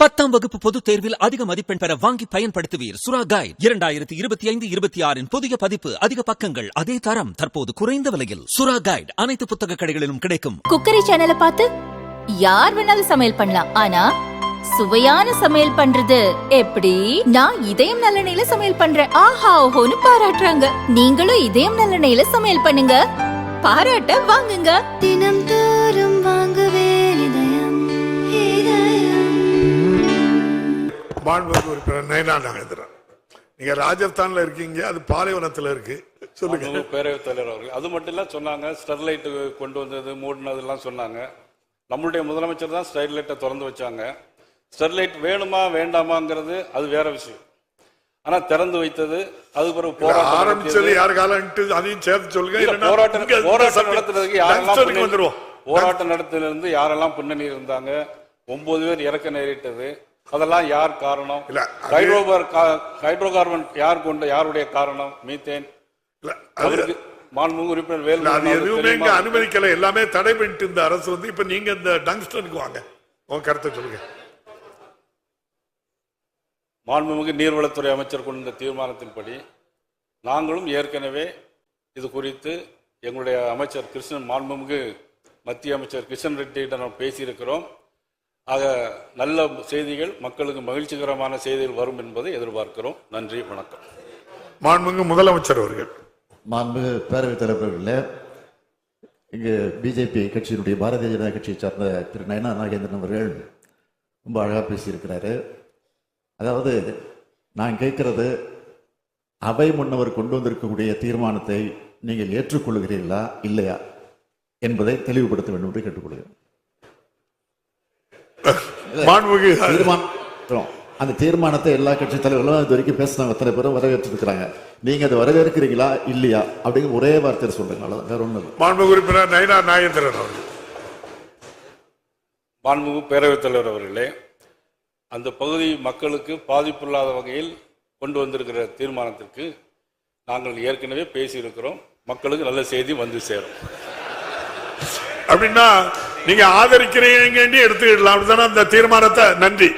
10ஆம் வகுப்பு பொதுத் தேர்வில் அதிக மதிப்பெண் பெற வாங்கி பயன்படுத்துவீர் சுறா கைட் 2025-26 புதிய பதிப்பு. அதிக பக்கங்கள், அதே தரம், தற்போது குறைந்த விலையில். சுறா கைட் அனைத்து புத்தக கடைகளிலும் கிடைக்கும். குக்கரி சேனலை பார்த்து யார் வேணாலும் சமையல் பண்ணலாம். ஆனா சுவையான சமையல் பண்றது எப்படி? நான் இதயம் நல்லெண்ணெயில சமையல் பண்றேன். ஆஹா ஓஹோன்னு பாராட்டுறாங்க. நீங்களும் இதயம் நல்லெண்ணெயில சமையல் பண்ணுங்க, பாராட்ட வாங்குங்க. தினம் தோறும் வாங்குவே இதயம் இதயம். மாண்புமிகு உறுப்பினர் நயனா நாகேந்திரன், நீங்க ராஜஸ்தான்ல இருக்கீங்க, அது பாலைவனத்துல இருக்கு, சொல்லுங்க. பேரவைத் தலைவர் அவர்கள் அது மட்டும் இல்ல சொன்னாங்க. ஸ்டெர்லைட் கொண்டு வந்தது, மூடினதுலாம் சொன்னாங்க. நம்மளுடைய முதலமைச்சர் தான் ஸ்டெர்லைட்டை திறந்து வச்சாங்க. ஸ்டெர்லைட் வேணுமா வேண்டாமாங்கிறது அது வேற விஷயம். ஆனா திறந்து வைத்தது அது பிறகு போராட்டம் ஆரம்பிச்சது யார் காலம் அதையும் சேர்த்து சொல்லுங்க. போராட்டம் நடத்துறதுக்கு யாரெல்லாம் போராட்டம் நடத்திலிருந்து யாரெல்லாம் பின்னணி இருந்தாங்க, 9 பேர் இறக்க நேரிட்டது, அதெல்லாம் யார் காரணம்? ஹைட்ரோகார்பன் யார் கொண்ட, யாருடைய காரணம்? மீத்தேன். மாண்புமிகு உறுப்பினர் வேலு எதுவுமே இங்க அனுமதிக்கல, எல்லாமே தடை பண்ணிட்டு இந்த அரசு வந்து இப்ப நீங்க இந்த டங்ஸ்டனுக்கு வாங்க, உங்க கருத்தை சொல்லுங்க. மாண்புமிகு நீர்வளத்துறை அமைச்சர் கொண்ட தீர்மானத்தின்படி நாங்களும் ஏற்கனவே இது குறித்து எங்களுடைய அமைச்சர் கிருஷ்ணன், மாண்புமிகு மத்திய அமைச்சர் கிருஷ்ணன் ரெட்டியிடம் பேசியிருக்கிறோம். ஆக நல்ல செய்திகள், மக்களுக்கு மகிழ்ச்சிகரமான செய்திகள் வரும் என்பதை எதிர்பார்க்கிறோம். நன்றி, வணக்கம். மாண்புமிகு முதலமைச்சர் அவர்கள். மாண்புமிகு பேரவைத் தலைவர்களே, இங்கு பிஜேபி கட்சியினுடைய பாரதிய ஜனதா கட்சியை சார்ந்த திரு நயனா நாகேந்திரன் அவர்கள் ரொம்ப அழகாக பேசியிருக்கிறாரு. அதாவது நான் கேட்கிறது, அவை முன்னவர் கொண்டு வந்திருக்கக்கூடிய தீர்மானத்தை நீங்கள் ஏற்றுக்கொள்கிறீர்களா இல்லையா என்பதை தெளிவுபடுத்த வேண்டும் என்று கேட்டுக்கொள்கிறேன். அந்த தீர்மானத்தை எல்லா கட்சி தலைவர்களும் இது வரைக்கும் பேசினாங்க, அத்தனை பேரும் வரவேற்றிருக்கிறாங்க. நீங்க அதை வரவேற்கிறீங்களா இல்லையா அப்படிங்கிற ஒரே வார்த்தையை சொல்றீங்களா? வேற ஒண்ணு. மாண்புமிகு உறுப்பினர் நயனா நாகேந்திரன் அவர்கள். மாண்புமிகு பேரவைத் தலைவர் அவர்களே, அந்த பகுதி மக்களுக்கு பாதிப்பில்லாத வகையில் கொண்டு வந்திருக்கிற தீர்மானத்திற்கு நாங்கள் ஏற்கனவே பேசியிருக்கிறோம். மக்களுக்கு நல்ல செய்தி வந்து சேரும். அப்படின்னா நீங்க ஆதரிக்கிறீங்க எடுத்துக்கிடலாம், அப்படித்தானே அந்த தீர்மானத்தை? நன்றி.